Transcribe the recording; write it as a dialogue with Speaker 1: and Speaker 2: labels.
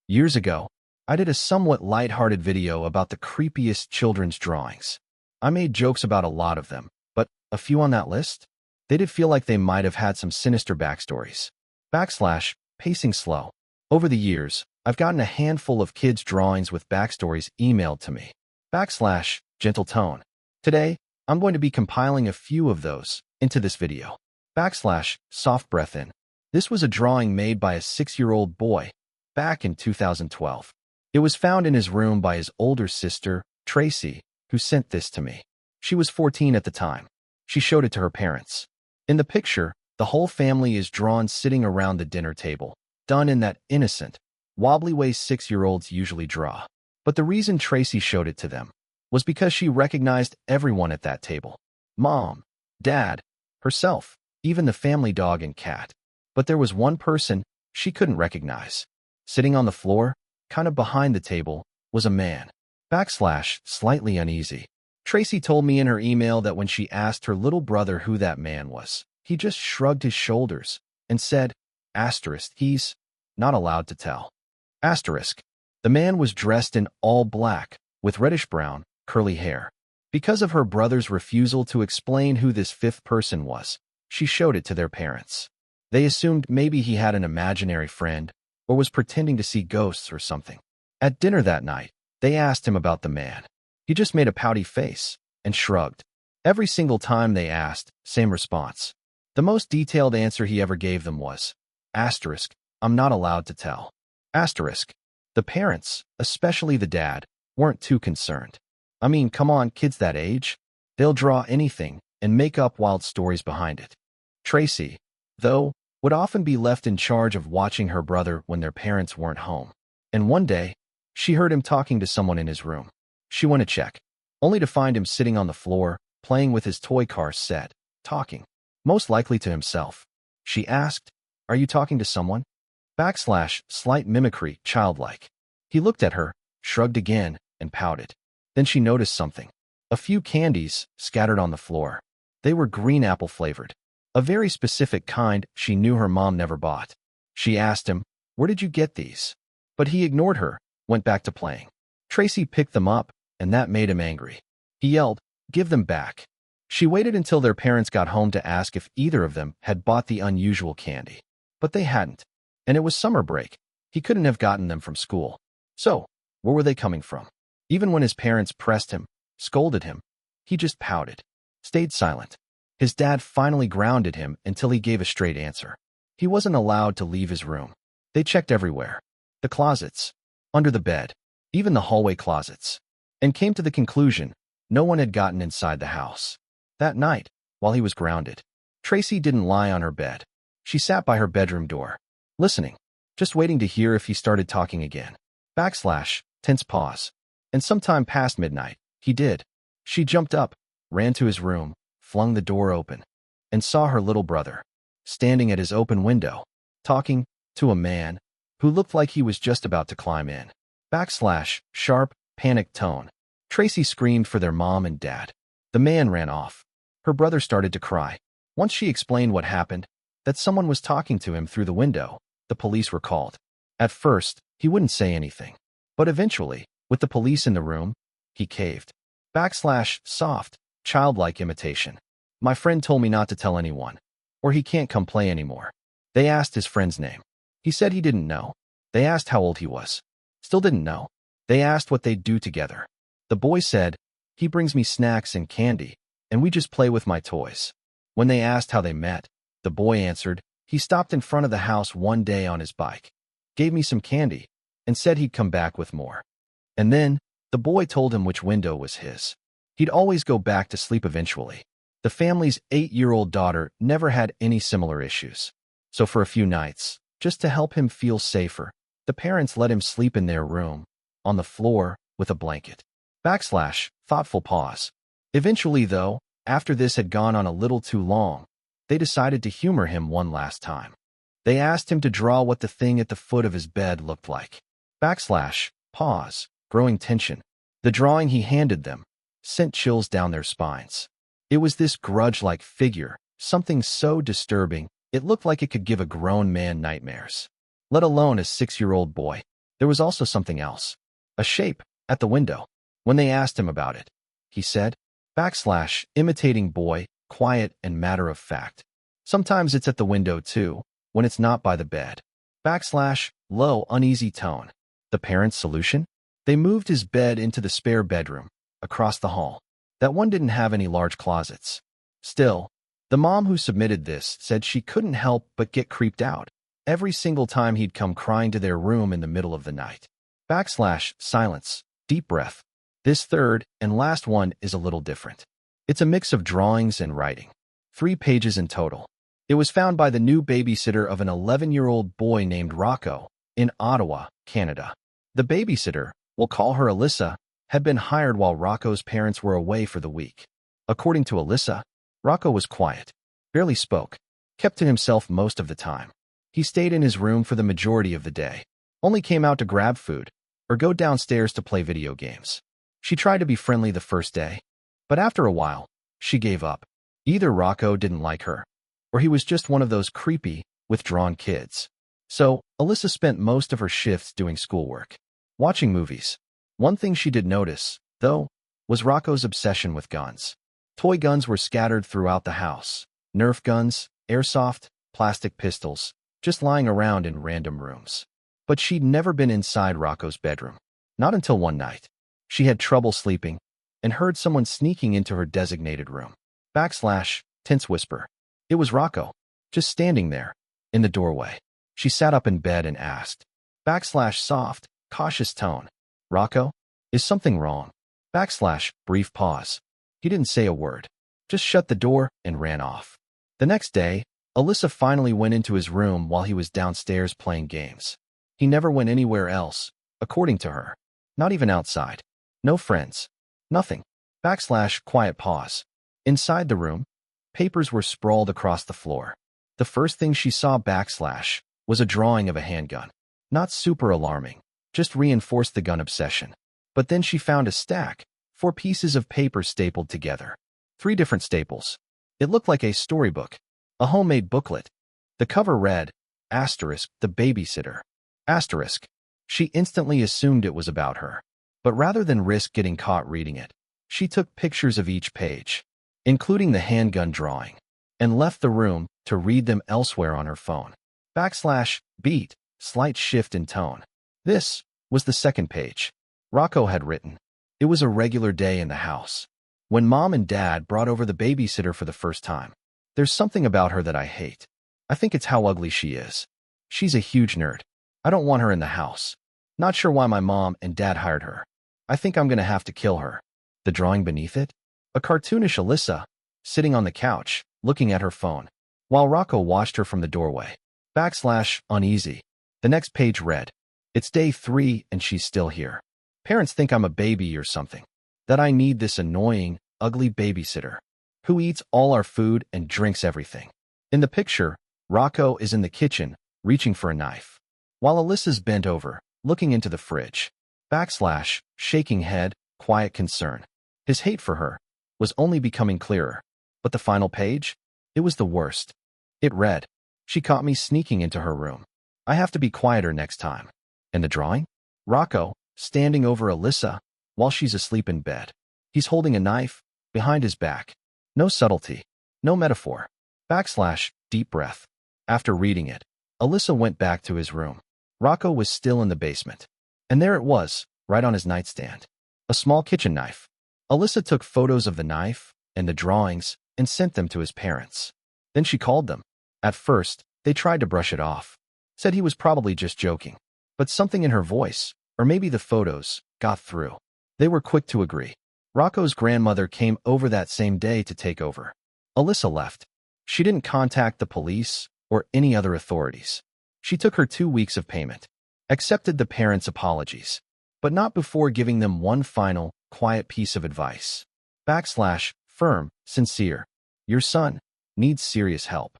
Speaker 1: Years ago, I did a somewhat lighthearted video about the creepiest children's drawings. I made jokes about a lot of them, but a few on that list? They did feel like they might have had some sinister backstories. Pacing slow. Over the years, I've gotten a handful of kids' drawings with backstories emailed to me. Gentle tone. Today, I'm going to be compiling a few of those into this video. Soft breath in. This was a drawing made by a 6-year-old boy back in 2012. It was found in his room by his older sister, Tracy, who sent this to me. She was 14 at the time. She showed it to her parents. In the picture, the whole family is drawn sitting around the dinner table, done in that innocent, wobbly way 6-year-olds usually draw. But the reason Tracy showed it to them was because she recognized everyone at that table. Mom, Dad, herself, even the family dog and cat. But there was one person she couldn't recognize. Sitting on the floor, kind of behind the table, was a man. Slightly uneasy. Tracy told me in her email that when she asked her little brother who that man was, he just shrugged his shoulders and said, he's not allowed to tell. The man was dressed in all black, with reddish-brown, curly hair. Because of her brother's refusal to explain who this fifth person was, she showed it to their parents. They assumed maybe he had an imaginary friend or was pretending to see ghosts or something. At dinner that night, they asked him about the man. He just made a pouty face and shrugged. Every single time they asked, same response. The most detailed answer he ever gave them was, I'm not allowed to tell. The parents, especially the dad, weren't too concerned. I mean, come on, kids that age. They'll draw anything and make up wild stories behind it. Tracy, though, would often be left in charge of watching her brother when their parents weren't home. And one day, she heard him talking to someone in his room. She went to check, only to find him sitting on the floor, playing with his toy car set, talking, most likely to himself. She asked, "Are you talking to someone?" Slight mimicry, childlike. He looked at her, shrugged again, and pouted. Then she noticed something. A few candies scattered on the floor. They were green apple flavored. A very specific kind she knew her mom never bought. She asked him, "Where did you get these?" But he ignored her, went back to playing. Tracy picked them up, and that made him angry. He yelled, "Give them back." She waited until their parents got home to ask if either of them had bought the unusual candy. But they hadn't. And it was summer break. He couldn't have gotten them from school. So, where were they coming from? Even when his parents pressed him, scolded him, he just pouted, stayed silent. His dad finally grounded him until he gave a straight answer. He wasn't allowed to leave his room. They checked everywhere. The closets, under the bed, even the hallway closets, and came to the conclusion no one had gotten inside the house. That night, while he was grounded, Tracy didn't lie on her bed. She sat by her bedroom door, listening, just waiting to hear if he started talking again. Tense pause. And sometime past midnight, he did. She jumped up, ran to his room, flung the door open, and saw her little brother, standing at his open window, talking to a man who looked like he was just about to climb in. Sharp, panicked tone. Tracy screamed for their mom and dad. The man ran off. Her brother started to cry. Once she explained what happened, that someone was talking to him through the window, the police were called. At first, he wouldn't say anything. But eventually, with the police in the room, he caved. Soft, childlike imitation. "My friend told me not to tell anyone, or he can't come play anymore." They asked his friend's name. He said he didn't know. They asked how old he was. Still didn't know. They asked what they'd do together. The boy said, "He brings me snacks and candy, and we just play with my toys." When they asked how they met, the boy answered, "He stopped in front of the house one day on his bike, gave me some candy, and said he'd come back with more. And then, the boy told him which window was his. He'd always go back to sleep eventually." The family's 8-year-old daughter never had any similar issues. So for a few nights, just to help him feel safer, the parents let him sleep in their room, on the floor, with a blanket. Thoughtful pause. Eventually, though, after this had gone on a little too long, they decided to humor him one last time. They asked him to draw what the thing at the foot of his bed looked like. Pause, growing tension. The drawing he handed them sent chills down their spines. It was this grudge-like figure, something so disturbing, it looked like it could give a grown man nightmares, let alone a 6-year-old boy. There was also something else. A shape at the window. When they asked him about it, he said, imitating boy, quiet and matter of fact. Sometimes it's at the window too, when it's not by the bed. Low, uneasy tone. The parents' solution? They moved his bed into the spare bedroom, across the hall. That one didn't have any large closets. Still, the mom who submitted this said she couldn't help but get creeped out every single time he'd come crying to their room in the middle of the night. Silence, deep breath. This third and last one is a little different. It's a mix of drawings and writing. 3 pages in total. It was found by the new babysitter of an 11-year-old boy named Rocco in Ottawa, Canada. The babysitter, we'll call her Alyssa, had been hired while Rocco's parents were away for the week. According to Alyssa, Rocco was quiet, barely spoke, kept to himself most of the time. He stayed in his room for the majority of the day, only came out to grab food or go downstairs to play video games. She tried to be friendly the first day, but after a while, she gave up. Either Rocco didn't like her, or he was just one of those creepy, withdrawn kids. So, Alyssa spent most of her shifts doing schoolwork, watching movies. One thing she did notice, though, was Rocco's obsession with guns. Toy guns were scattered throughout the house. Nerf guns, airsoft, plastic pistols, just lying around in random rooms. But she'd never been inside Rocco's bedroom. Not until one night. She had trouble sleeping and heard someone sneaking into her designated room. Tense whisper. It was Rocco, just standing there, in the doorway. She sat up in bed and asked. Soft, cautious tone. Rocco, is something wrong? Brief pause. He didn't say a word, just shut the door and ran off. The next day, Alyssa finally went into his room while he was downstairs playing games. He never went anywhere else, according to her. Not even outside. No friends. Nothing. Quiet pause. Inside the room, papers were sprawled across the floor. The first thing she saw was a drawing of a handgun. Not super alarming, just reinforced the gun obsession. But then she found a stack, 4 pieces of paper stapled together. 3 different staples. It looked like a storybook, a homemade booklet. The cover read, the babysitter. She instantly assumed it was about her. But rather than risk getting caught reading it, she took pictures of each page, including the handgun drawing, and left the room to read them elsewhere on her phone. Beat, slight shift in tone. This was the second page. Rocco had written, it was a regular day in the house. When Mom and Dad brought over the babysitter for the first time. There's something about her that I hate. I think it's how ugly she is. She's a huge nerd. I don't want her in the house. Not sure why my mom and dad hired her. I think I'm gonna have to kill her. The drawing beneath it? A cartoonish Alyssa, sitting on the couch, looking at her phone, while Rocco watched her from the doorway. Uneasy. The next page read, it's day 3 and she's still here. Parents think I'm a baby or something. That I need this annoying, ugly babysitter who eats all our food and drinks everything. In the picture, Rocco is in the kitchen, reaching for a knife, while Alyssa's bent over, looking into the fridge. Shaking head, quiet concern. His hate for her was only becoming clearer. But the final page? It was the worst. It read, she caught me sneaking into her room. I have to be quieter next time. And the drawing? Rocco, standing over Alyssa, while she's asleep in bed. He's holding a knife, behind his back. No subtlety. No metaphor. Deep breath. After reading it, Alyssa went back to his room. Rocco was still in the basement. And there it was, right on his nightstand. A small kitchen knife. Alyssa took photos of the knife and the drawings and sent them to his parents. Then she called them. At first, they tried to brush it off. Said he was probably just joking. But something in her voice, or maybe the photos, got through. They were quick to agree. Rocco's grandmother came over that same day to take over. Alyssa left. She didn't contact the police or any other authorities. She took her 2 weeks of payment, accepted the parents' apologies, but not before giving them one final, quiet piece of advice. Firm, sincere. Your son needs serious help.